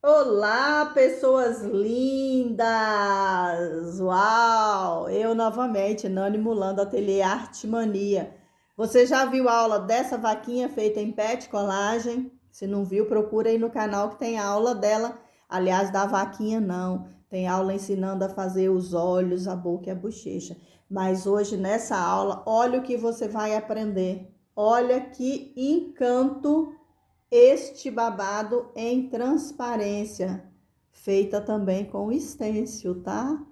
Olá, pessoas lindas! Uau! Eu novamente, Nani Mulan, do Ateliê Arte Mania. Você já viu a aula dessa vaquinha feita em PET colagem? Se não viu, procura aí no canal que tem a aula dela. Aliás, da vaquinha não. Tem aula ensinando a fazer os olhos, a boca e a bochecha. Mas hoje, nessa aula, olha o que você vai aprender. Olha que encanto este babado em transparência, feita também com stencil, tá?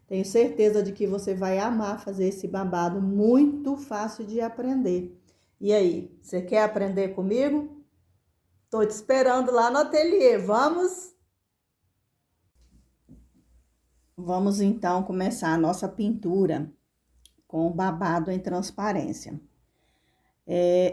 Tenho certeza de que você vai amar fazer esse babado, muito fácil de aprender. E aí, você quer aprender comigo? Tô te esperando lá no ateliê, vamos? Vamos então começar a nossa pintura com o babado em transparência.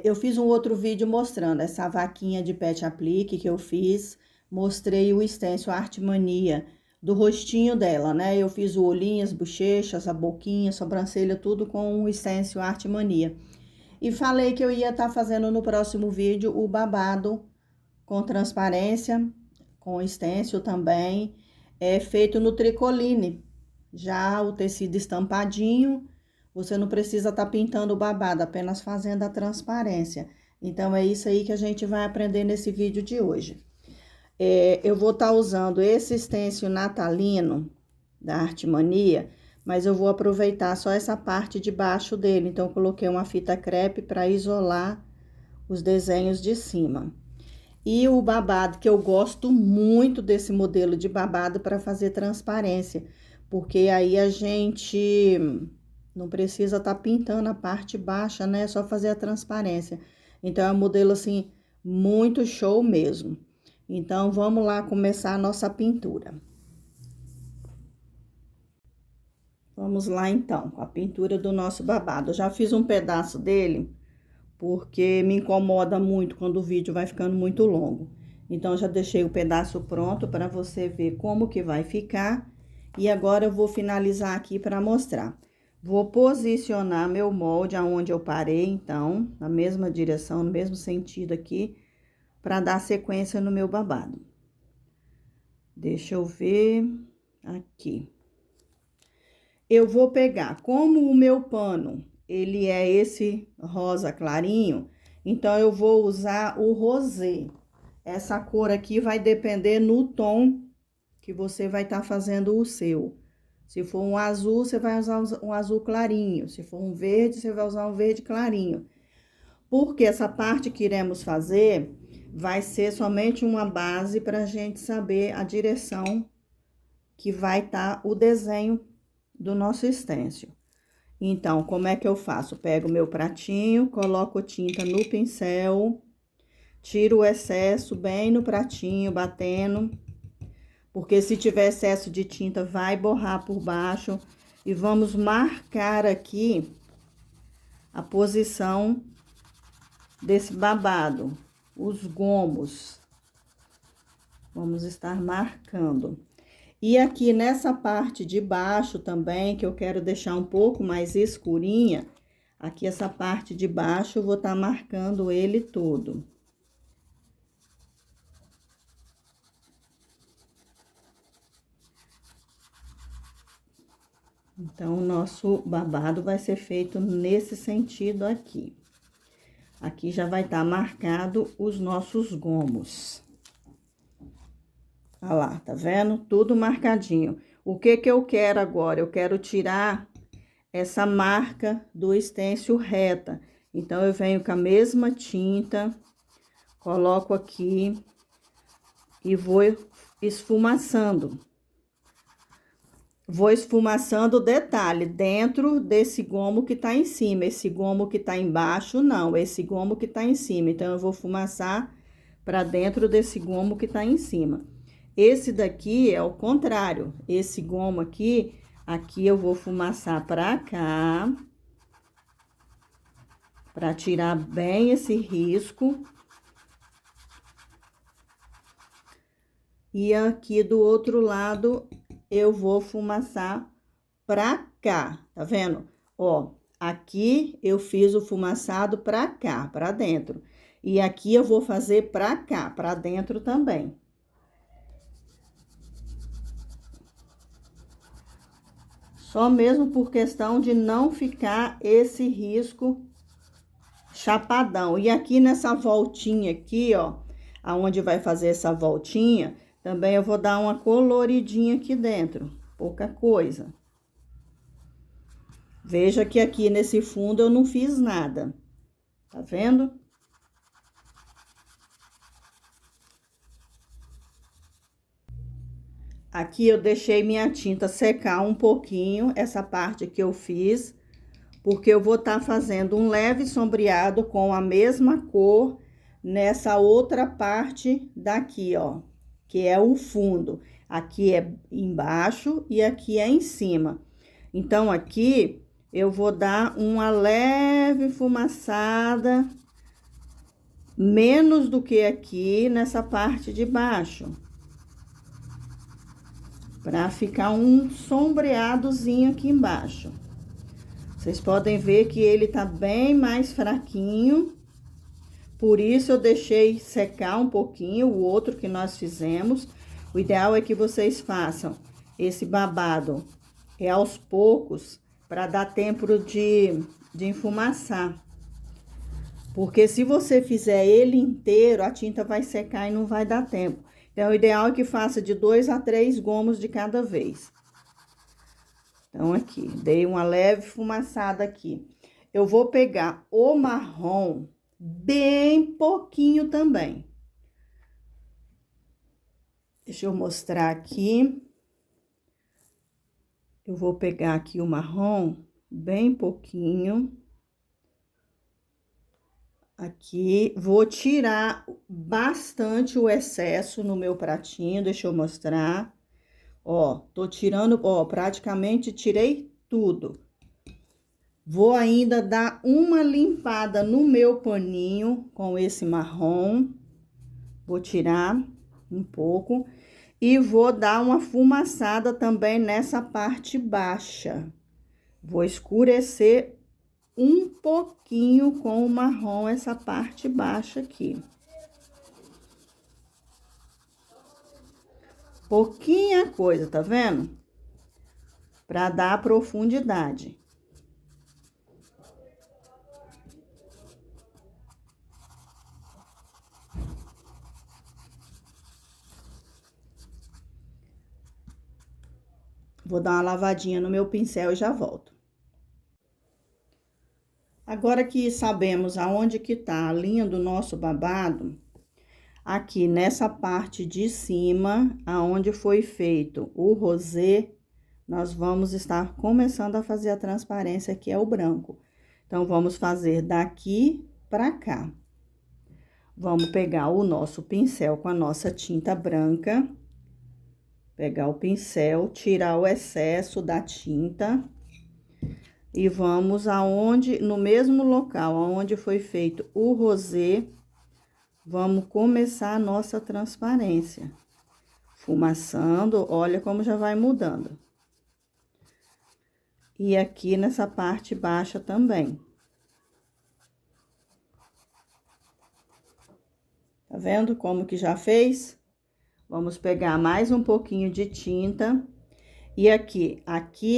Eu fiz um outro vídeo mostrando essa vaquinha de pet aplique que eu fiz. Mostrei o stencil Arte Mania do rostinho dela, né? Eu fiz o olhinho, as bochechas, a boquinha, a sobrancelha, tudo com o stencil Arte Mania. E falei que eu ia estar fazendo no próximo vídeo o babado com transparência, com stencil também, feito no tricoline. Já o tecido estampadinho, você não precisa estar pintando o babado, apenas fazendo a transparência. Então, é isso aí que a gente vai aprender nesse vídeo de hoje. Eu vou estar usando esse stencil natalino da Arte Mania, mas eu vou aproveitar só essa parte de baixo dele. Então, eu coloquei uma fita crepe para isolar os desenhos de cima. E o babado, que eu gosto muito desse modelo de babado para fazer transparência, porque aí a gente não precisa estar pintando a parte baixa, né? É só fazer a transparência. Então, é um modelo, assim, muito show mesmo. Então, vamos lá começar a nossa pintura. Vamos lá, então, com a pintura do nosso babado. Eu já fiz um pedaço dele, porque me incomoda muito quando o vídeo vai ficando muito longo. Então, já deixei o pedaço pronto para você ver como que vai ficar. E agora eu vou finalizar aqui para mostrar. Vou posicionar meu molde aonde eu parei, então, na mesma direção, no mesmo sentido aqui, para dar sequência no meu babado. Deixa eu ver aqui. Eu vou pegar, como o meu pano, ele é esse rosa clarinho, então eu vou usar o rosé. Essa cor aqui vai depender no tom que você vai estar fazendo o seu. Se for um azul, você vai usar um azul clarinho. Se for um verde, você vai usar um verde clarinho. Porque essa parte que iremos fazer vai ser somente uma base para a gente saber a direção que vai estar o desenho do nosso stencil. Então, como é que eu faço? Pego meu pratinho, coloco tinta no pincel, tiro o excesso bem no pratinho, batendo, porque se tiver excesso de tinta, vai borrar por baixo. E vamos marcar aqui a posição desse babado, os gomos. Vamos estar marcando. E aqui nessa parte de baixo também, que eu quero deixar um pouco mais escurinha, aqui essa parte de baixo eu vou estar marcando ele todo. Então, o nosso babado vai ser feito nesse sentido aqui. Aqui já vai estar marcado os nossos gomos. Olha lá, tá vendo? Tudo marcadinho. O que que eu quero agora? Eu quero tirar essa marca do stencil reta. Então, eu venho com a mesma tinta, coloco aqui e vou esfumaçando. Vou esfumaçando o detalhe dentro desse gomo que tá em cima. Esse gomo que tá embaixo, não. Esse gomo que tá em cima. Então, eu vou fumaçar pra dentro desse gomo que tá em cima. Esse daqui é o contrário. Esse gomo aqui, aqui eu vou fumaçar pra cá. Pra tirar bem esse risco. E aqui do outro lado, eu vou fumaçar pra cá, tá vendo? Ó, aqui eu fiz o fumaçado pra cá, pra dentro. E aqui eu vou fazer pra cá, pra dentro também. Só mesmo por questão de não ficar esse risco chapadão. E aqui nessa voltinha aqui, ó, aonde vai fazer essa voltinha, também eu vou dar uma coloridinha aqui dentro, pouca coisa. Veja que aqui nesse fundo eu não fiz nada, tá vendo? Aqui eu deixei minha tinta secar um pouquinho, essa parte que eu fiz, porque eu vou estar fazendo um leve sombreado com a mesma cor nessa outra parte daqui, ó, que é o fundo. Aqui é embaixo e aqui é em cima. Então, aqui eu vou dar uma leve fumaçada, menos do que aqui nessa parte de baixo, para ficar um sombreadozinho aqui embaixo. Vocês podem ver que ele tá bem mais fraquinho, por isso eu deixei secar um pouquinho o outro que nós fizemos. O ideal é que vocês façam esse babado aos poucos, para dar tempo de enfumaçar. Porque se você fizer ele inteiro, a tinta vai secar e não vai dar tempo. Então, o ideal é que faça de 2 a 3 gomos de cada vez. Então, aqui, dei uma leve fumaçada aqui. Eu vou pegar o marrom bem pouquinho também. Deixa eu mostrar aqui. Eu vou pegar aqui o marrom bem pouquinho. Aqui, vou tirar bastante o excesso no meu pratinho, deixa eu mostrar. Ó, tô tirando, ó, praticamente tirei tudo. Vou ainda dar uma limpada no meu paninho com esse marrom. Vou tirar um pouco. E vou dar uma fumaçada também nessa parte baixa. Vou escurecer um pouquinho com o marrom essa parte baixa aqui. Pouquinha coisa, tá vendo? Pra dar profundidade. Vou dar uma lavadinha no meu pincel e já volto. Agora que sabemos aonde que tá a linha do nosso babado, aqui nessa parte de cima, aonde foi feito o rosé, nós vamos estar começando a fazer a transparência, que é o branco. Então, vamos fazer daqui pra cá. Vamos pegar o nosso pincel com a nossa tinta branca. Pegar o pincel, tirar o excesso da tinta. E vamos aonde, no mesmo local aonde foi feito o rosé, vamos começar a nossa transparência. Fumaçando, olha como já vai mudando. E aqui nessa parte baixa também. Tá vendo como que já fez? Vamos pegar mais um pouquinho de tinta. E aqui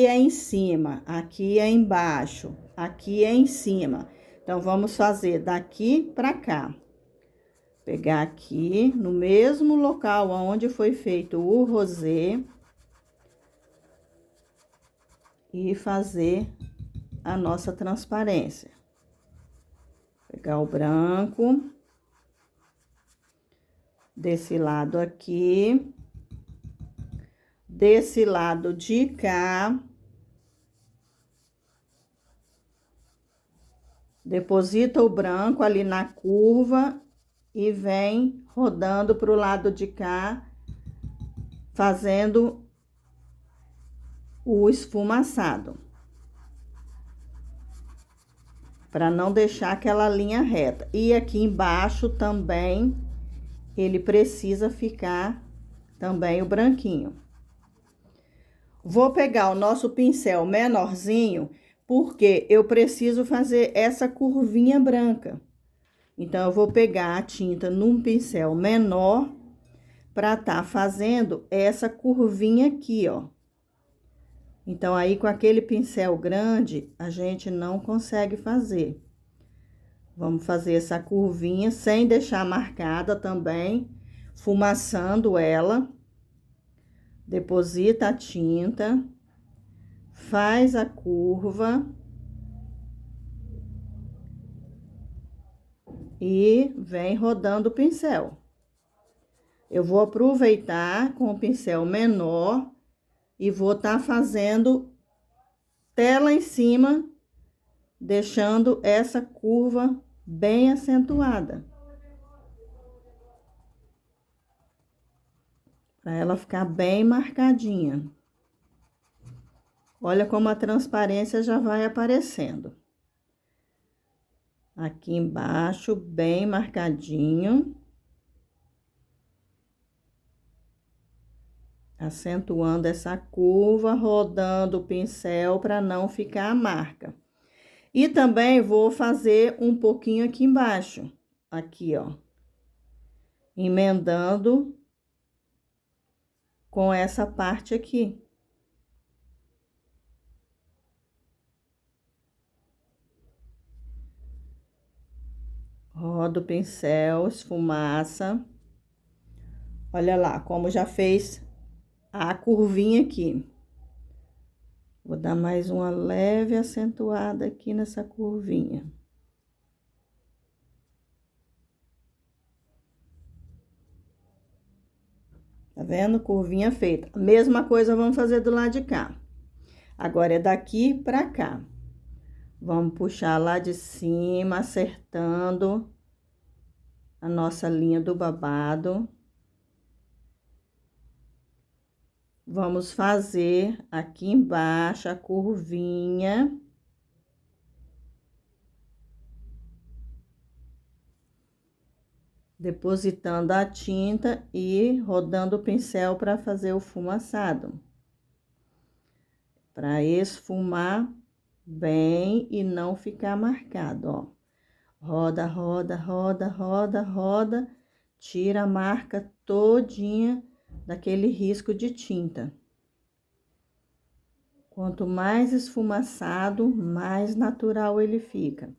é em cima, aqui é embaixo, aqui é em cima. Então, vamos fazer daqui pra cá. Pegar aqui, no mesmo local onde foi feito o rosé. E fazer a nossa transparência. Pegar o branco. Desse lado aqui. Desse lado de cá. Deposita o branco ali na curva e vem rodando pro lado de cá, fazendo o esfumaçado. Para não deixar aquela linha reta. E aqui embaixo também, ele precisa ficar também o branquinho. Vou pegar o nosso pincel menorzinho, porque eu preciso fazer essa curvinha branca. Então, eu vou pegar a tinta num pincel menor, para tá fazendo essa curvinha aqui, ó. Então, aí com aquele pincel grande, a gente não consegue fazer. Vamos fazer essa curvinha sem deixar marcada também, fumaçando ela. Deposita a tinta, faz a curva e vem rodando o pincel. Eu vou aproveitar com o pincel menor e vou estar fazendo tela em cima, deixando essa curva bem acentuada. Para ela ficar bem marcadinha. Olha como a transparência já vai aparecendo. Aqui embaixo, bem marcadinho. Acentuando essa curva, rodando o pincel para não ficar a marca. E também vou fazer um pouquinho aqui embaixo. Aqui, ó. Emendando com essa parte aqui. Roda o pincel, esfumaça. Olha lá, como já fez a curvinha aqui. Vou dar mais uma leve acentuada aqui nessa curvinha. Tá vendo? Curvinha feita. A mesma coisa vamos fazer do lado de cá. Agora, é daqui pra cá. Vamos puxar lá de cima, acertando a nossa linha do babado. Vamos fazer aqui embaixo a curvinha. Depositando a tinta e rodando o pincel para fazer o fumaçado. Para esfumar bem e não ficar marcado, ó. Roda, roda, roda, roda, roda, tira a marca todinha daquele risco de tinta. Quanto mais esfumaçado, mais natural ele fica.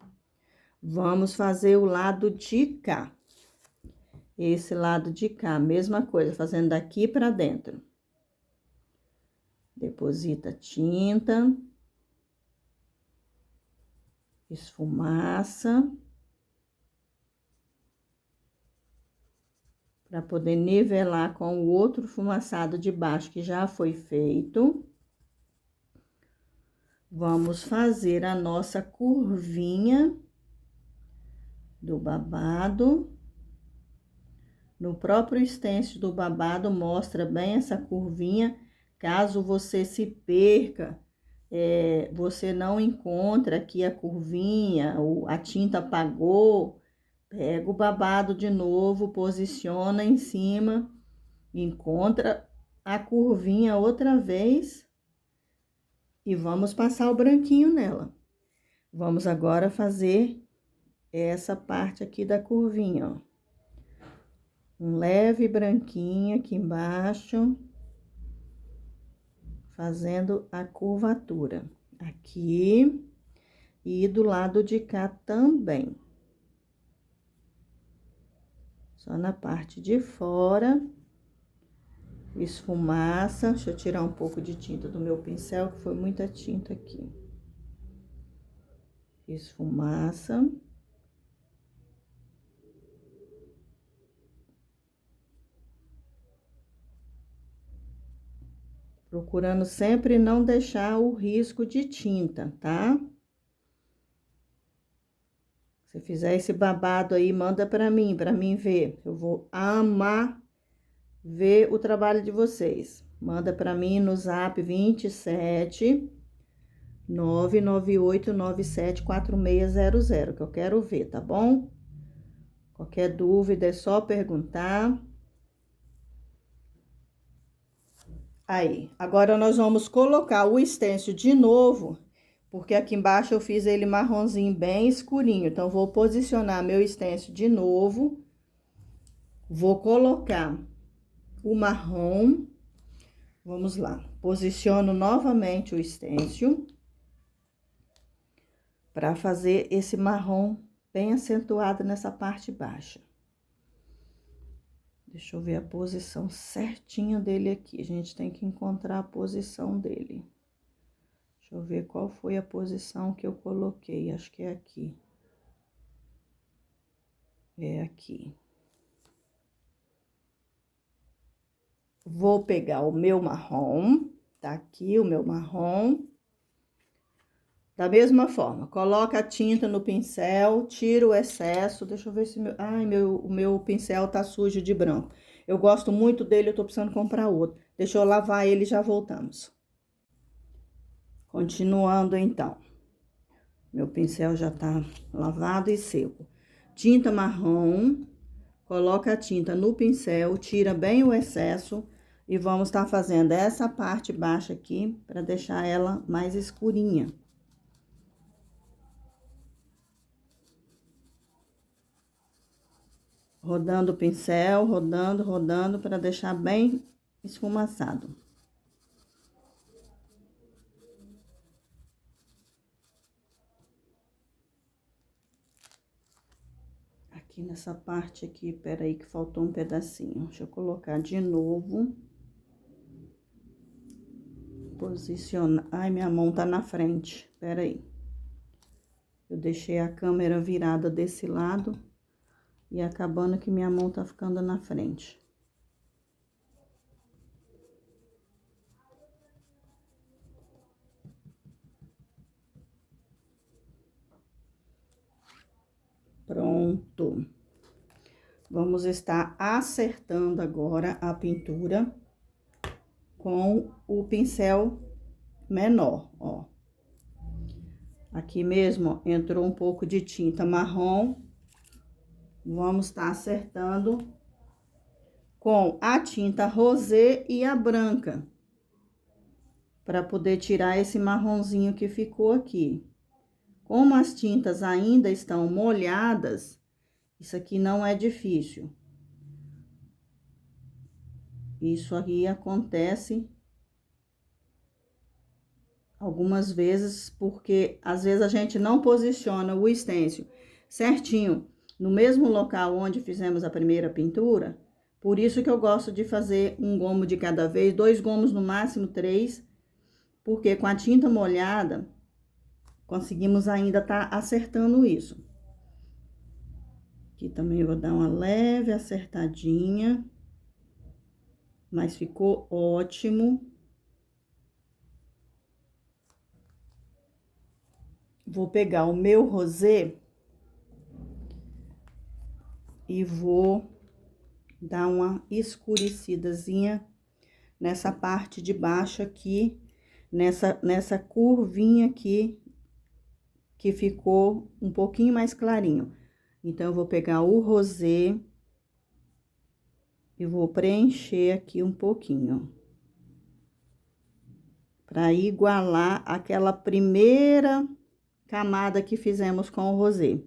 Vamos fazer o lado de cá. Esse lado de cá, mesma coisa, fazendo daqui para dentro. Deposita tinta. Esfumaça. Para poder nivelar com o outro fumaçado de baixo que já foi feito. Vamos fazer a nossa curvinha do babado. No próprio stencil do babado, mostra bem essa curvinha. Caso você se perca, você não encontra aqui a curvinha, ou a tinta apagou, pega o babado de novo, posiciona em cima, encontra a curvinha outra vez e vamos passar o branquinho nela. Vamos agora fazer essa parte aqui da curvinha, ó. Um leve branquinho aqui embaixo, fazendo a curvatura aqui e do lado de cá também. Só na parte de fora, esfumaça. Deixa eu tirar um pouco de tinta do meu pincel, que foi muita tinta aqui. Esfumaça. Procurando sempre não deixar o risco de tinta, tá? Se fizer esse babado aí, manda pra mim ver. Eu vou amar ver o trabalho de vocês. Manda pra mim no zap 27 998974600, que eu quero ver, tá bom? Qualquer dúvida é só perguntar. Aí, agora nós vamos colocar o stencil de novo, porque aqui embaixo eu fiz ele marronzinho bem escurinho. Então, vou posicionar meu stencil de novo. Vou colocar o marrom. Vamos lá. Posiciono novamente o stencil para fazer esse marrom bem acentuado nessa parte baixa. Deixa eu ver a posição certinha dele aqui. A gente tem que encontrar a posição dele. Deixa eu ver qual foi a posição que eu coloquei. Acho que é aqui. É aqui. Vou pegar o meu marrom. Tá aqui o meu marrom. Da mesma forma, coloca a tinta no pincel, tira o excesso. Deixa eu ver se o meu pincel tá sujo de branco. Eu gosto muito dele, eu tô precisando comprar outro. Deixa eu lavar ele e já voltamos. Continuando, então. Meu pincel já tá lavado e seco. Tinta marrom, coloca a tinta no pincel, tira bem o excesso e vamos estar fazendo essa parte baixa aqui para deixar ela mais escurinha. Rodando o pincel, rodando para deixar bem esfumaçado. Aqui nessa parte aqui, peraí que faltou um pedacinho. Deixa eu colocar de novo. Posicionar. Ai, minha mão tá na frente. Peraí. Eu deixei a câmera virada desse lado e acabando que minha mão tá ficando na frente. Pronto. Vamos estar acertando agora a pintura com o pincel menor, ó. Aqui mesmo, ó, entrou um pouco de tinta marrom. Vamos estar acertando com a tinta rosé e a branca, para poder tirar esse marronzinho que ficou aqui. Como as tintas ainda estão molhadas, isso aqui não é difícil. Isso aqui acontece algumas vezes, porque às vezes a gente não posiciona o stencil certinho no mesmo local onde fizemos a primeira pintura. Por isso que eu gosto de fazer um gomo de cada vez, 2 gomos no máximo, 3, porque com a tinta molhada conseguimos ainda tá acertando isso. Aqui também eu vou dar uma leve acertadinha, mas ficou ótimo. Vou pegar o meu rosé e vou dar uma escurecidazinha nessa parte de baixo aqui, nessa curvinha aqui, que ficou um pouquinho mais clarinho. Então, eu vou pegar o rosé e vou preencher aqui um pouquinho, para igualar aquela primeira camada que fizemos com o rosé.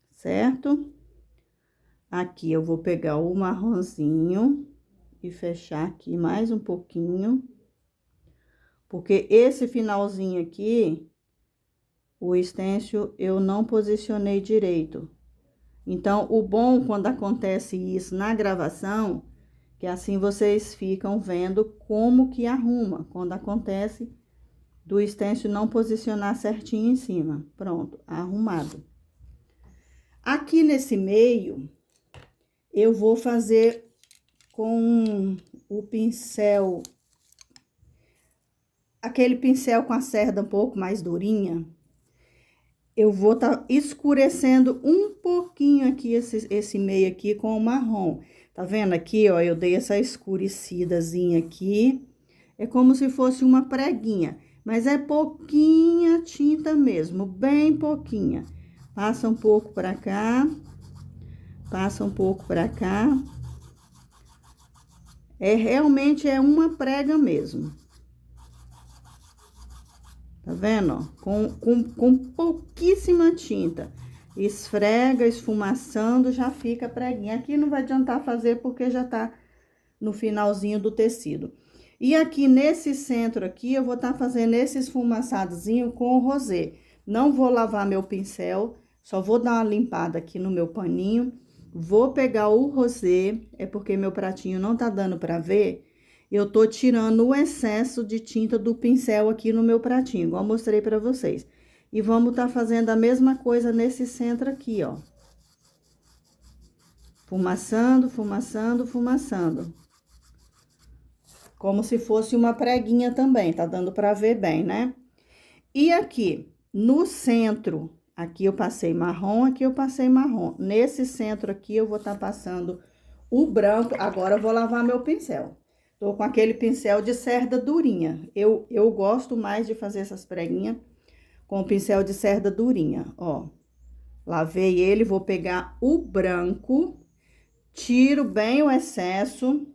Certo? Aqui eu vou pegar o marronzinho e fechar aqui mais um pouquinho, porque esse finalzinho aqui, o stencil eu não posicionei direito. Então, o bom quando acontece isso na gravação, que assim vocês ficam vendo como que arruma, quando acontece do stencil não posicionar certinho em cima. Pronto, arrumado. Aqui nesse meio, eu vou fazer com o pincel, aquele pincel com a cerda um pouco mais durinha. Eu vou tá escurecendo um pouquinho aqui, esse meio aqui com o marrom. Tá vendo aqui, ó, eu dei essa escurecidazinha aqui. É como se fosse uma preguinha, mas é pouquinha tinta mesmo, bem pouquinha. Passa um pouco pra cá, passa um pouco pra cá. Realmente é uma prega mesmo. Tá vendo, ó? Com pouquíssima tinta. Esfrega, esfumaçando, já fica preguinha. Aqui não vai adiantar fazer porque já tá no finalzinho do tecido. E aqui nesse centro aqui, eu vou estar fazendo esse esfumaçadozinho com o rosé. Não vou lavar meu pincel, só vou dar uma limpada aqui no meu paninho. Vou pegar o rosé, é porque meu pratinho não tá dando pra ver. Eu tô tirando o excesso de tinta do pincel aqui no meu pratinho, igual eu mostrei pra vocês. E vamos tá fazendo a mesma coisa nesse centro aqui, ó. Fumaçando, fumaçando, fumaçando. Como se fosse uma preguinha também, tá dando pra ver bem, né? E aqui, no centro, aqui eu passei marrom, aqui eu passei marrom. Nesse centro aqui, eu vou tá passando o branco. Agora, eu vou lavar meu pincel. Tô com aquele pincel de cerda durinha. Eu gosto mais de fazer essas preguinhas com o pincel de cerda durinha, ó. Lavei ele, vou pegar o branco, tiro bem o excesso.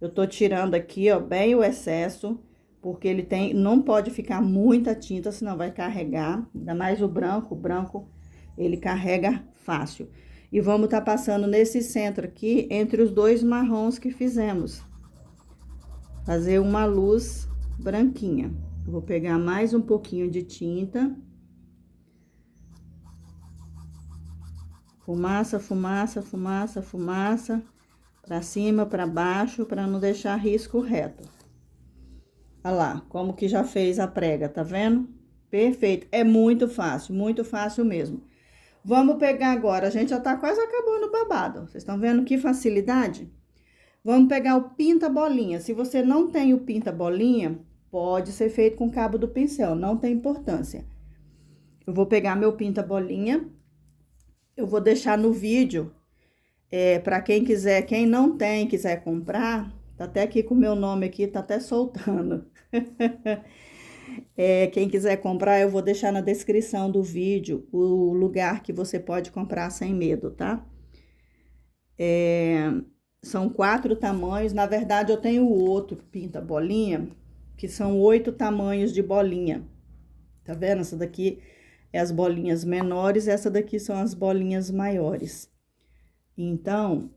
Eu tô tirando aqui, ó, bem o excesso, porque ele tem, não pode ficar muita tinta, senão vai carregar. Ainda mais o branco, ele carrega fácil. E vamos tá passando nesse centro aqui, entre os dois marrons que fizemos. Fazer uma luz branquinha. Eu vou pegar mais um pouquinho de tinta. Fumaça, fumaça, fumaça, fumaça. Pra cima, pra baixo, pra não deixar risco reto. Olha lá, como que já fez a prega, tá vendo? Perfeito, é muito fácil mesmo. Vamos pegar agora, a gente já tá quase acabando o babado. Vocês estão vendo que facilidade? Vamos pegar o pinta-bolinha. Se você não tem o pinta-bolinha, pode ser feito com o cabo do pincel, não tem importância. Eu vou pegar meu pinta-bolinha, eu vou deixar no vídeo. Para quem quiser, quem não tem, quiser comprar, tá até aqui com o meu nome aqui, tá até soltando. Quem quiser comprar, eu vou deixar na descrição do vídeo o lugar que você pode comprar sem medo, tá? São 4 tamanhos, na verdade eu tenho outro pinta bolinha, que são 8 tamanhos de bolinha. Tá vendo? Essa daqui é as bolinhas menores, essa daqui são as bolinhas maiores. Então,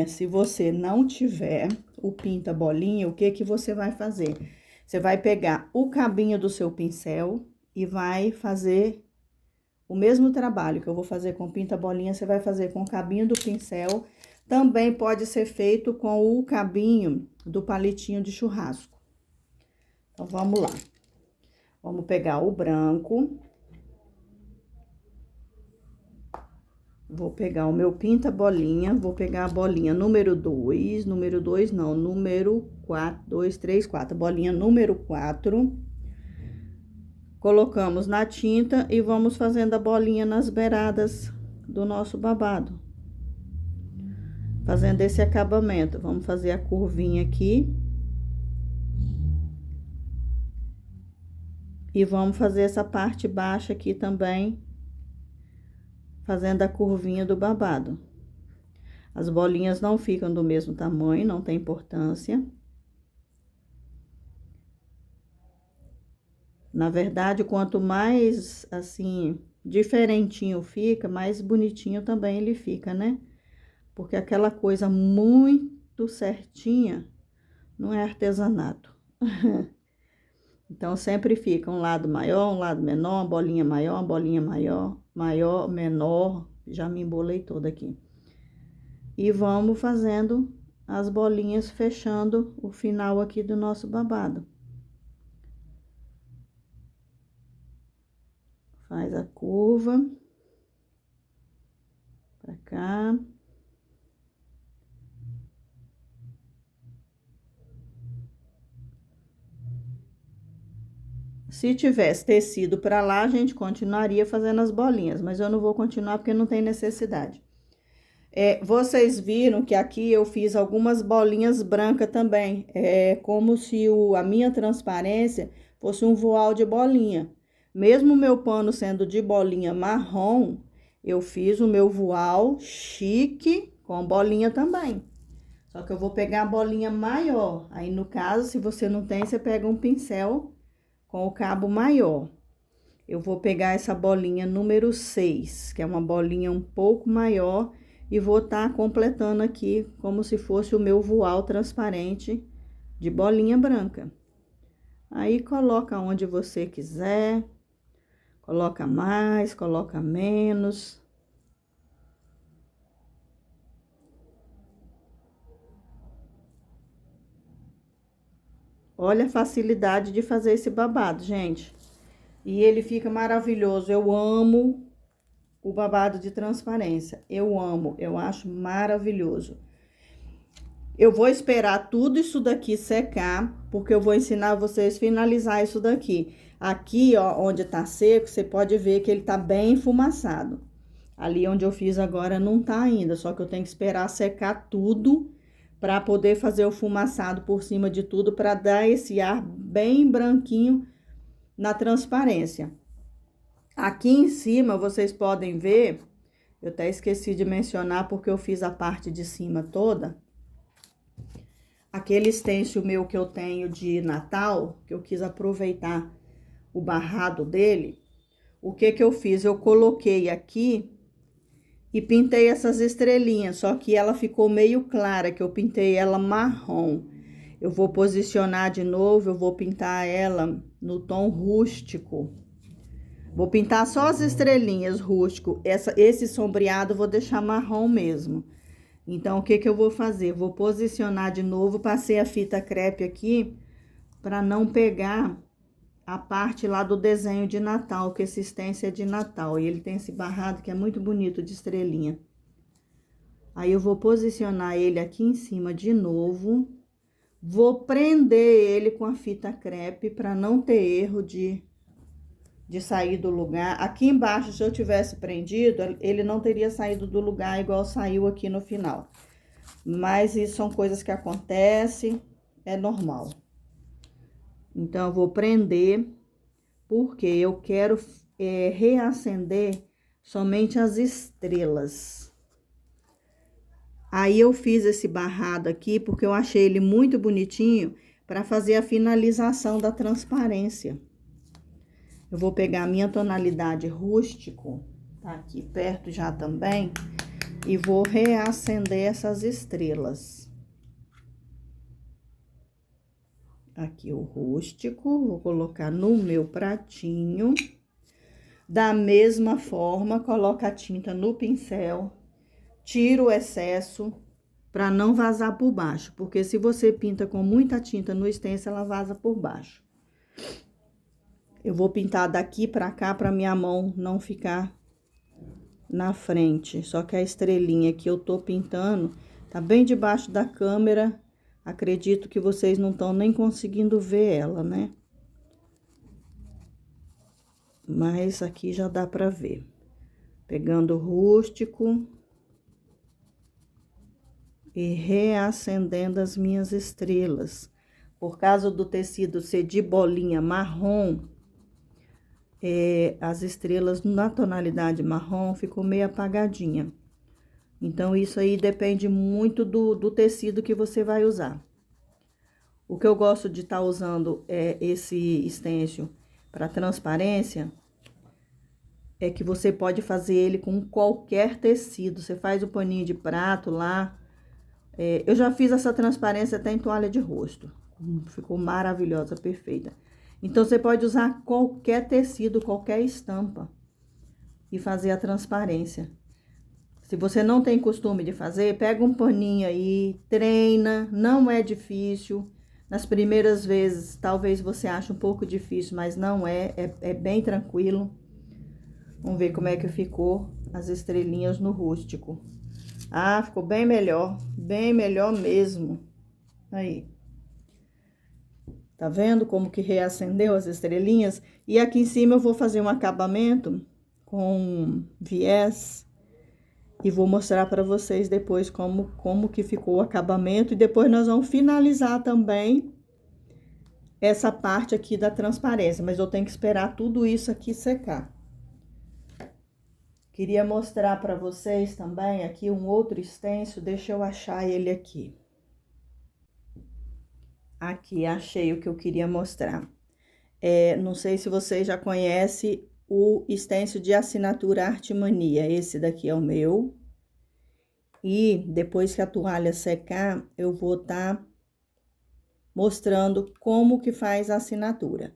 se você não tiver o pinta-bolinha, o que que você vai fazer? Você vai pegar o cabinho do seu pincel e vai fazer o mesmo trabalho que eu vou fazer com pinta-bolinha, você vai fazer com o cabinho do pincel. Também pode ser feito com o cabinho do palitinho de churrasco. Então, vamos lá. Vamos pegar o branco. Vou pegar o meu pinta-bolinha, vou pegar a bolinha número 2, número 2 não, número 4, 2, 3, 4, bolinha número 4. Colocamos na tinta e vamos fazendo a bolinha nas beiradas do nosso babado. Fazendo esse acabamento, vamos fazer a curvinha aqui. E vamos fazer essa parte baixa aqui também, fazendo a curvinha do babado. As bolinhas não ficam do mesmo tamanho, não tem importância. Na verdade, quanto mais, assim, diferentinho fica, mais bonitinho também ele fica, né? Porque aquela coisa muito certinha não é artesanato. Então, sempre fica um lado maior, um lado menor, uma bolinha maior, uma bolinha maior, maior, menor. Já me embolei toda aqui. E vamos fazendo as bolinhas, fechando o final aqui do nosso babado. Faz a curva. Pra cá. Se tivesse tecido pra lá, a gente continuaria fazendo as bolinhas, mas eu não vou continuar porque não tem necessidade. Vocês viram que aqui eu fiz algumas bolinhas brancas também. É como se a minha transparência fosse um voal de bolinha. Mesmo o meu pano sendo de bolinha marrom, eu fiz o meu voal chique com bolinha também. Só que eu vou pegar a bolinha maior. Aí, no caso, se você não tem, você pega um pincel com o cabo maior. Eu vou pegar essa bolinha número 6, que é uma bolinha um pouco maior. E vou estar completando aqui como se fosse o meu voal transparente de bolinha branca. Aí coloca onde você quiser, coloca mais, coloca menos. Olha a facilidade de fazer esse babado, gente. E ele fica maravilhoso. Eu amo o babado de transparência. Eu amo, eu acho maravilhoso. Eu vou esperar tudo isso daqui secar, porque eu vou ensinar vocês a finalizar isso daqui. Aqui, ó, onde tá seco, você pode ver que ele tá bem enfumaçado. Ali onde eu fiz agora não tá ainda, só que eu tenho que esperar secar tudo para poder fazer o fumaçado por cima de tudo, para dar esse ar bem branquinho na transparência. Aqui em cima, vocês podem ver, eu até esqueci de mencionar porque eu fiz a parte de cima toda. Aquele stencil meu que eu tenho de Natal, que eu quis aproveitar o barrado dele, o que que eu fiz? Eu coloquei aqui e pintei essas estrelinhas, só que ela ficou meio clara, que eu pintei ela marrom. Eu vou posicionar de novo, eu vou pintar ela no tom rústico. Vou pintar só as estrelinhas rústico. Esse sombreado eu vou deixar marrom mesmo. Então, o que que eu vou fazer? Vou posicionar de novo, passei a fita crepe aqui, para não pegar a parte lá do desenho de Natal, que esse stencil é de Natal. E ele tem esse barrado que é muito bonito de estrelinha. Aí, eu vou posicionar ele aqui em cima de novo. Vou prender ele com a fita crepe, para não ter erro de sair do lugar. Aqui embaixo, se eu tivesse prendido, ele não teria saído do lugar igual saiu aqui no final. Mas isso são coisas que acontecem, é normal. Então, eu vou prender, porque eu quero reacender somente as estrelas. Aí, eu fiz esse barrado aqui, porque eu achei ele muito bonitinho para fazer a finalização da transparência. Eu vou pegar a minha tonalidade rústico, tá aqui perto já também, e vou reacender essas estrelas. Aqui o rústico, vou colocar no meu pratinho. Da mesma forma, coloca a tinta no pincel, tira o excesso para não vazar por baixo, porque se você pinta com muita tinta no stencil, ela vaza por baixo. Eu vou pintar daqui pra cá, pra minha mão não ficar na frente. Só que a estrelinha que eu tô pintando tá bem debaixo da câmera. Acredito que vocês não estão nem conseguindo ver ela, né? Mas aqui já dá pra ver. Pegando o rústico e reacendendo as minhas estrelas. Por causa do tecido ser de bolinha marrom, as estrelas na tonalidade marrom ficou meio apagadinha. Então, isso aí depende muito do tecido que você vai usar. O que eu gosto de estar usando esse stencil para transparência é que você pode fazer ele com qualquer tecido. Você faz o paninho de prato lá. Eu já fiz essa transparência até em toalha de rosto. Ficou maravilhosa, perfeita. Então, você pode usar qualquer tecido, qualquer estampa e fazer a transparência. Se você não tem costume de fazer, pega um paninho aí, treina, não é difícil. Nas primeiras vezes, talvez você ache um pouco difícil, mas não é bem tranquilo. Vamos ver como é que ficou as estrelinhas no rústico. Ah, ficou bem melhor mesmo. Aí. Tá vendo como que reacendeu as estrelinhas? E aqui em cima eu vou fazer um acabamento com viés e vou mostrar para vocês depois como que ficou o acabamento. E depois nós vamos finalizar também essa parte aqui da transparência, mas eu tenho que esperar tudo isso aqui secar. Queria mostrar para vocês também aqui um outro stencil, deixa eu achar ele aqui. Aqui, achei o que eu queria mostrar. Não sei se vocês já conhecem o stencil de assinatura Arte Mania. Esse daqui é o meu. E depois que a toalha secar, eu vou estar mostrando como que faz a assinatura.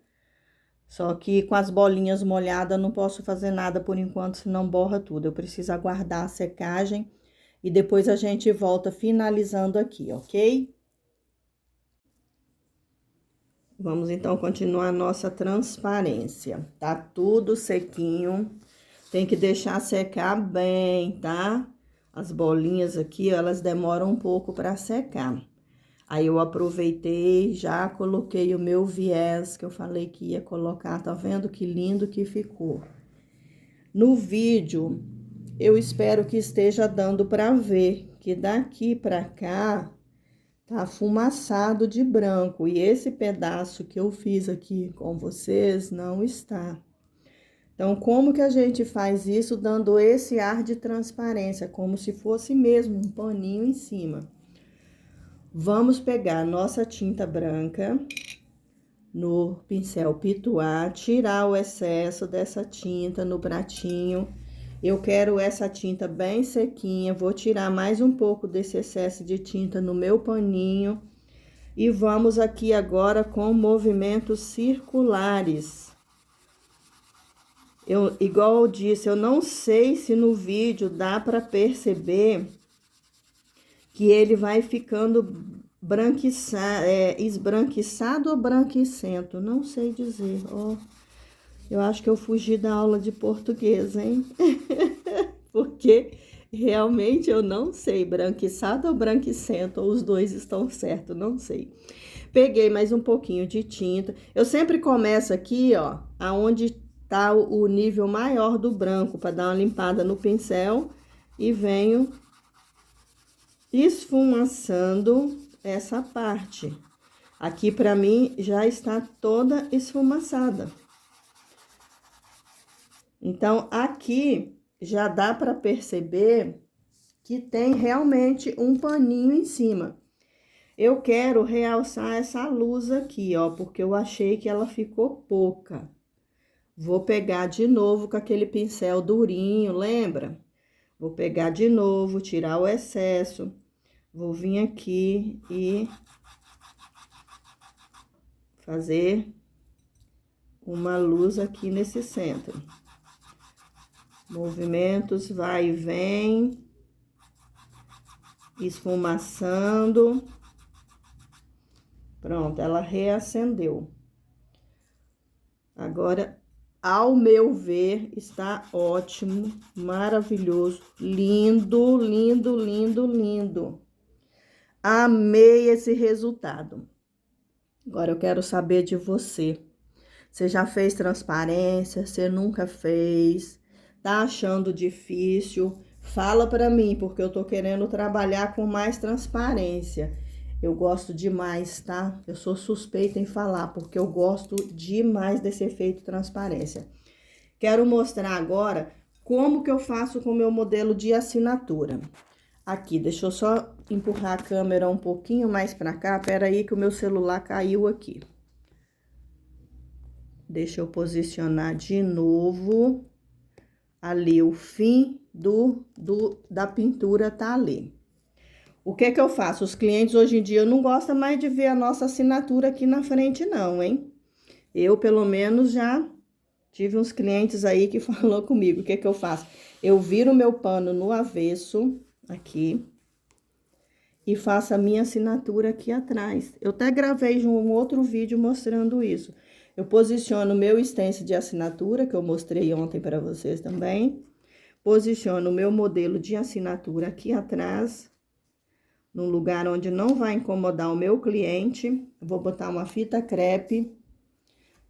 Só que com as bolinhas molhadas não posso fazer nada por enquanto, senão borra tudo. Eu preciso aguardar a secagem e depois a gente volta finalizando aqui, ok? Vamos então continuar a nossa transparência. Tá tudo sequinho. Tem que deixar secar bem, tá? As bolinhas aqui, elas demoram um pouco para secar. Aí eu aproveitei, já coloquei o meu viés que eu falei que ia colocar. Tá vendo que lindo que ficou? No vídeo, eu espero que esteja dando para ver que daqui para cá tá afumaçado de branco. E esse pedaço que eu fiz aqui com vocês não está. Então, como que a gente faz isso dando esse ar de transparência, como se fosse mesmo um paninho em cima? Vamos pegar nossa tinta branca no pincel Pituá, tirar o excesso dessa tinta no pratinho. Eu quero essa tinta bem sequinha, vou tirar mais um pouco desse excesso de tinta no meu paninho. E vamos aqui agora com movimentos circulares. Igual eu disse, eu não sei se no vídeo dá para perceber que ele vai ficando esbranquiçado ou branquicento, não sei dizer. Ó, eu acho que eu fugi da aula de português, hein? Porque realmente eu não sei, branquiçado ou branquicento, ou os dois estão certos, não sei. Peguei mais um pouquinho de tinta. Eu sempre começo aqui, ó, aonde tá o nível maior do branco, para dar uma limpada no pincel, e venho esfumaçando essa parte. Aqui para mim já está toda esfumaçada. Então, aqui já dá para perceber que tem realmente um paninho em cima. Eu quero realçar essa luz aqui, ó, porque eu achei que ela ficou pouca. Vou pegar de novo com aquele pincel durinho, lembra? Vou pegar de novo, tirar o excesso. Vou vir aqui e fazer uma luz aqui nesse centro. Movimentos vai e vem, esfumaçando. Pronto, ela reacendeu. Agora, ao meu ver, está ótimo, maravilhoso, lindo, lindo, lindo, lindo. Amei esse resultado. Agora eu quero saber de você. Você já fez transparência? Você nunca fez? Tá achando difícil? Fala pra mim, porque eu tô querendo trabalhar com mais transparência. Eu gosto demais, tá? Eu sou suspeita em falar, porque eu gosto demais desse efeito transparência. Quero mostrar agora como que eu faço com o meu modelo de assinatura. Aqui, deixa eu só empurrar a câmera um pouquinho mais pra cá. Pera aí que o meu celular caiu aqui. Deixa eu posicionar de novo. Ali, o fim da pintura tá ali. O que que eu faço? Os clientes hoje em dia não gostam mais de ver a nossa assinatura aqui na frente não, hein? Eu, pelo menos, já tive uns clientes aí que falou comigo. O que que eu faço? Eu viro o meu pano no avesso, aqui, e faço a minha assinatura aqui atrás. Eu até gravei um outro vídeo mostrando isso. Eu posiciono o meu stencil de assinatura, que eu mostrei ontem para vocês também. Posiciono o meu modelo de assinatura aqui atrás, num lugar onde não vai incomodar o meu cliente. Eu vou botar uma fita crepe.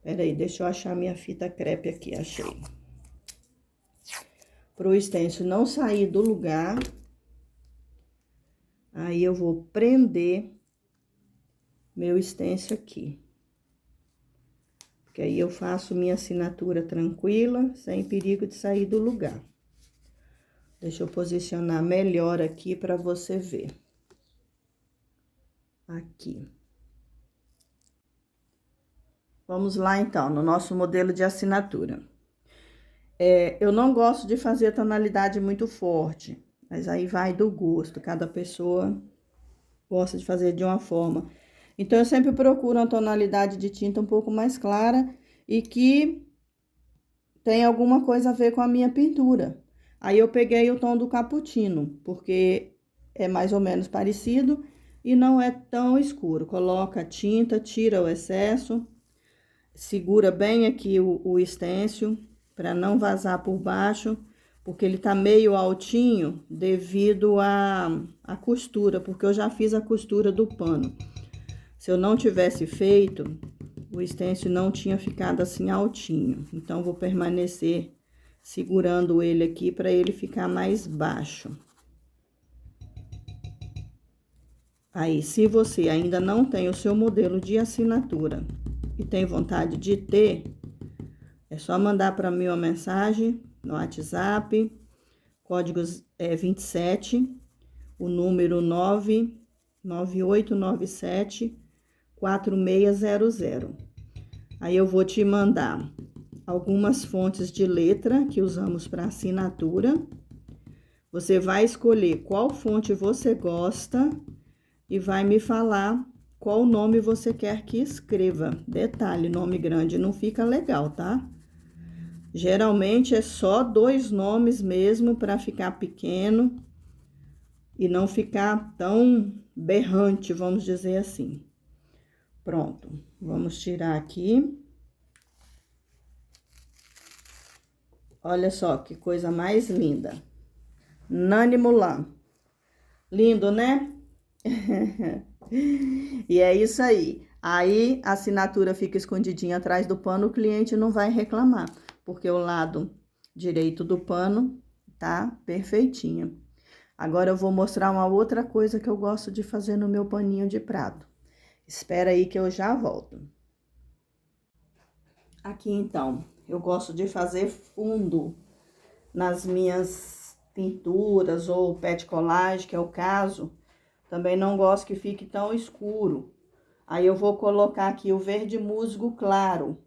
Peraí, deixa eu achar minha fita crepe aqui, achei. Para o stencil não sair do lugar. Aí, eu vou prender meu stencil aqui. Porque aí eu faço minha assinatura tranquila, sem perigo de sair do lugar. Deixa eu posicionar melhor aqui para você ver. Aqui. Vamos lá, então, no nosso modelo de assinatura. Eu não gosto de fazer tonalidade muito forte. Mas aí vai do gosto, cada pessoa gosta de fazer de uma forma. Então, eu sempre procuro uma tonalidade de tinta um pouco mais clara e que tem alguma coisa a ver com a minha pintura. Aí eu peguei o tom do cappuccino, porque é mais ou menos parecido e não é tão escuro. Coloca a tinta, tira o excesso, segura bem aqui o stencil para não vazar por baixo, porque ele tá meio altinho devido à costura, porque eu já fiz a costura do pano. Se eu não tivesse feito, o stencil não tinha ficado assim altinho. Então, vou permanecer segurando ele aqui para ele ficar mais baixo. Aí, se você ainda não tem o seu modelo de assinatura e tem vontade de ter, é só mandar para mim uma mensagem no WhatsApp, códigos 27, o número 99897 4600. Aí eu vou te mandar algumas fontes de letra que usamos para assinatura. Você vai escolher qual fonte você gosta e vai me falar qual nome você quer que escreva. Detalhe, nome grande não fica legal, tá? Geralmente é só 2 nomes mesmo para ficar pequeno e não ficar tão berrante, vamos dizer assim. Pronto, vamos tirar aqui. Olha só que coisa mais linda. Nani Mulan. Lindo, né? E é isso aí. Aí a assinatura fica escondidinha atrás do pano, o cliente não vai reclamar, porque o lado direito do pano tá perfeitinho. Agora eu vou mostrar uma outra coisa que eu gosto de fazer no meu paninho de prado. Espera aí que eu já volto. Aqui então, eu gosto de fazer fundo nas minhas pinturas ou pet collage, que é o caso. Também não gosto que fique tão escuro. Aí eu vou colocar aqui o verde musgo claro,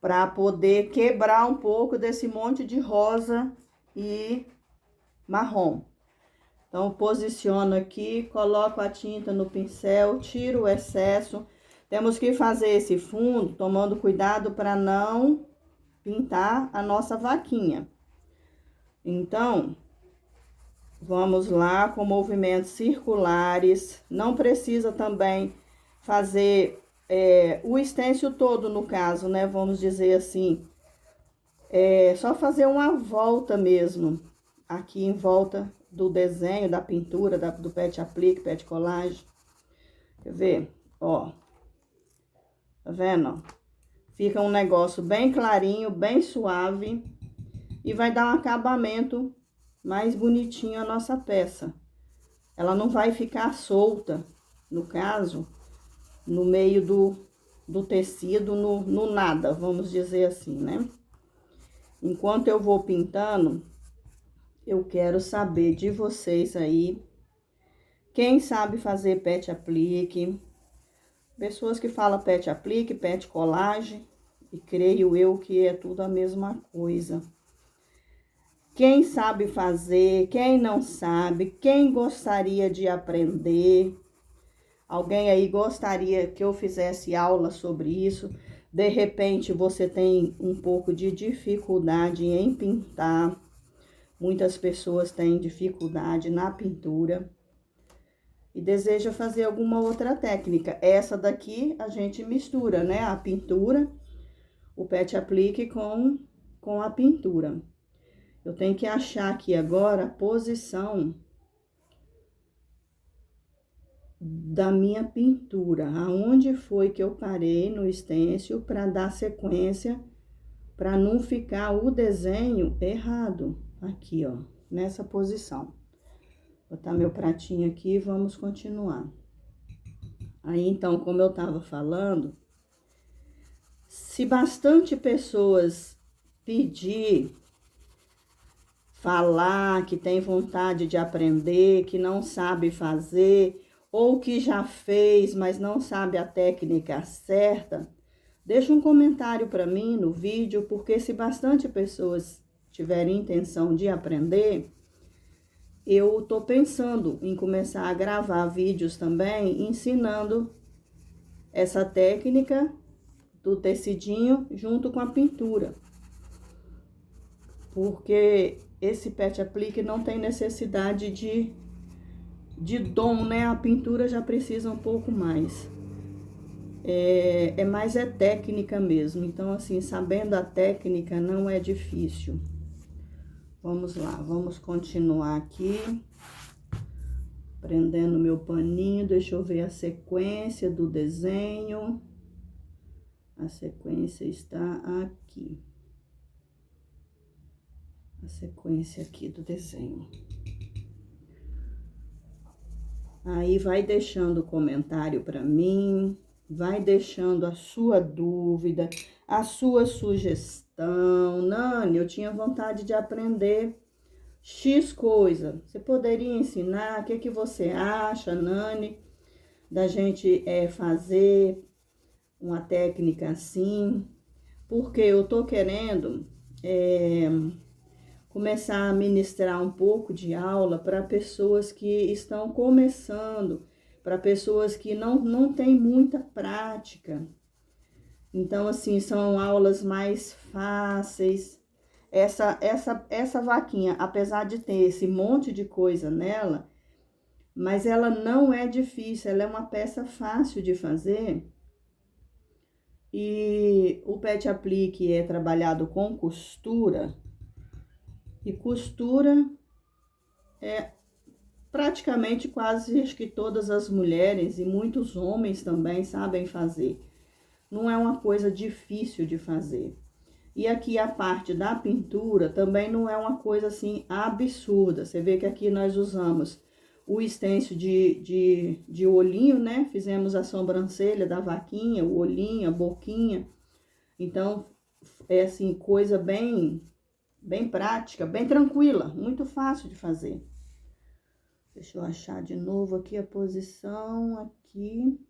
para poder quebrar um pouco desse monte de rosa e marrom. Então, posiciono aqui, coloco a tinta no pincel, tiro o excesso. Temos que fazer esse fundo tomando cuidado para não pintar a nossa vaquinha. Então, vamos lá com movimentos circulares. Não precisa também fazer o stencil todo, no caso, né? Vamos dizer assim. É só fazer uma volta mesmo, aqui em volta do desenho, da pintura, do pet applique, pet collage. Quer ver? Ó. Tá vendo? Fica um negócio bem clarinho, bem suave. E vai dar um acabamento mais bonitinho a nossa peça. Ela não vai ficar solta, no caso, no meio do tecido, no nada, vamos dizer assim, né? Enquanto eu vou pintando, eu quero saber de vocês aí, quem sabe fazer pet applique, pessoas que falam pet applique, pet collage, e creio eu que é tudo a mesma coisa. Quem sabe fazer, quem não sabe, quem gostaria de aprender, alguém aí gostaria que eu fizesse aula sobre isso. De repente você tem um pouco de dificuldade em pintar. Muitas pessoas têm dificuldade na pintura e deseja fazer alguma outra técnica. Essa daqui a gente mistura, né? A pintura, o pet applique com a pintura. Eu tenho que achar aqui agora a posição da minha pintura. Aonde foi que eu parei no stencil para dar sequência, para não ficar o desenho errado. Aqui, ó, nessa posição. Vou botar meu pratinho aqui e vamos continuar. Aí, então, como eu tava falando, se bastante pessoas pedir, falar que tem vontade de aprender, que não sabe fazer, ou que já fez, mas não sabe a técnica certa, deixa um comentário para mim no vídeo, porque se bastante pessoas tiverem intenção de aprender, eu tô pensando em começar a gravar vídeos também ensinando essa técnica do tecidinho junto com a pintura. Porque esse Pet Aplique não tem necessidade de dom, né? A pintura já precisa um pouco mais. É mais técnica mesmo. Então, assim, sabendo a técnica não é difícil. Vamos lá, vamos continuar aqui. Prendendo meu paninho, deixa eu ver a sequência do desenho. A sequência está aqui. A sequência aqui do desenho. Aí vai deixando o comentário para mim, vai deixando a sua dúvida, a sua sugestão. Nani, eu tinha vontade de aprender X coisa. Você poderia ensinar? O que você acha, Nani, da gente fazer uma técnica assim? Porque eu tô querendo começar a ministrar um pouco de aula para pessoas que estão começando, para pessoas que não têm muita prática. Então, assim, são aulas mais fáceis. Essa vaquinha, apesar de ter esse monte de coisa nela, mas ela não é difícil, ela é uma peça fácil de fazer. E o Pet Aplique é trabalhado com costura. E costura praticamente quase acho que todas as mulheres e muitos homens também sabem fazer. Não é uma coisa difícil de fazer. E aqui a parte da pintura também não é uma coisa assim absurda. Você vê que aqui nós usamos o stencil de olhinho, né? Fizemos a sobrancelha da vaquinha, o olhinho, a boquinha. Então, é assim, coisa bem prática, bem tranquila, muito fácil de fazer. Deixa eu achar de novo aqui a posição, aqui.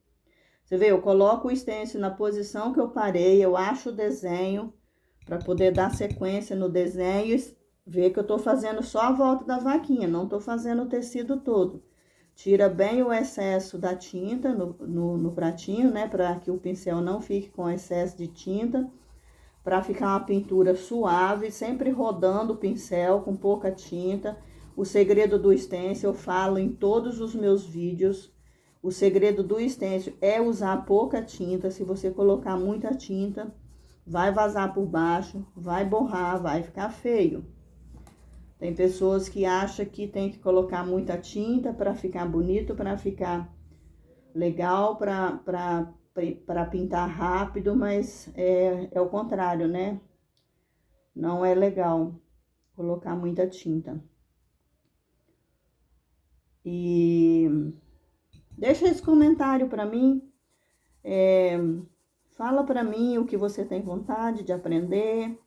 Você vê, eu coloco o stencil na posição que eu parei, eu acho o desenho, para poder dar sequência no desenho e ver que eu tô fazendo só a volta da vaquinha, não tô fazendo o tecido todo. Tira bem o excesso da tinta no pratinho, né, para que o pincel não fique com excesso de tinta. Para ficar uma pintura suave, sempre rodando o pincel com pouca tinta. O segredo do stencil eu falo em todos os meus vídeos. O segredo do stencil é usar pouca tinta. Se você colocar muita tinta, vai vazar por baixo, vai borrar, vai ficar feio. Tem pessoas que acham que tem que colocar muita tinta para ficar bonito, para ficar legal, para pintar rápido, mas é o contrário, né? Não é legal colocar muita tinta. E deixa esse comentário para mim. Fala para mim o que você tem vontade de aprender,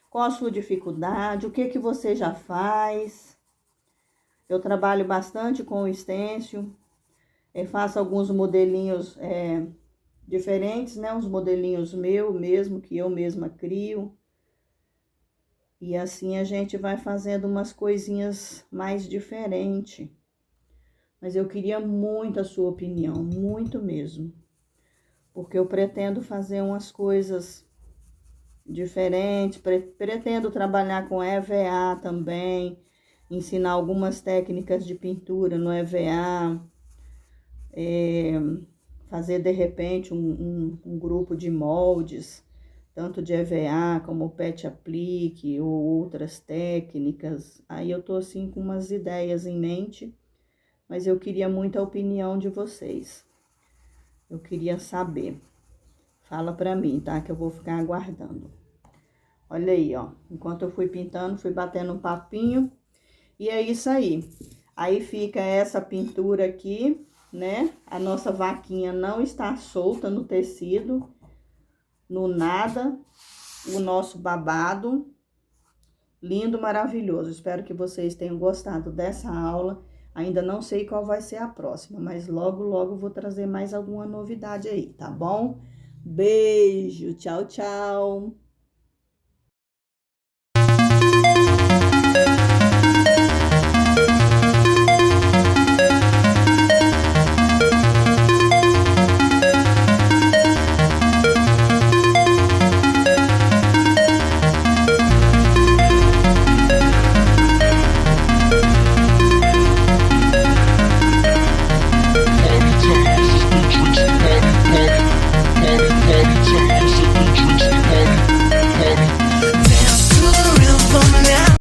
qual a sua dificuldade, o que você já faz. Eu trabalho bastante com o stencil, faço alguns modelinhos diferentes, né? Uns modelinhos meu mesmo, que eu mesma crio. E assim a gente vai fazendo umas coisinhas mais diferentes. Mas eu queria muito a sua opinião, muito mesmo. Porque eu pretendo fazer umas coisas diferentes, pretendo trabalhar com EVA também, ensinar algumas técnicas de pintura no EVA, fazer de repente um grupo de moldes, tanto de EVA como Pet Aplique ou outras técnicas. Aí eu tô assim com umas ideias em mente, mas eu queria muito a opinião de vocês. Eu queria saber. Fala pra mim, tá? Que eu vou ficar aguardando. Olha aí, ó. Enquanto eu fui pintando, fui batendo um papinho. E é isso aí. Aí fica essa pintura aqui, né? A nossa vaquinha não está solta no tecido, no nada. O nosso babado. Lindo, maravilhoso. Espero que vocês tenham gostado dessa aula. Ainda não sei qual vai ser a próxima, mas logo, logo vou trazer mais alguma novidade aí, tá bom? Beijo, tchau, tchau!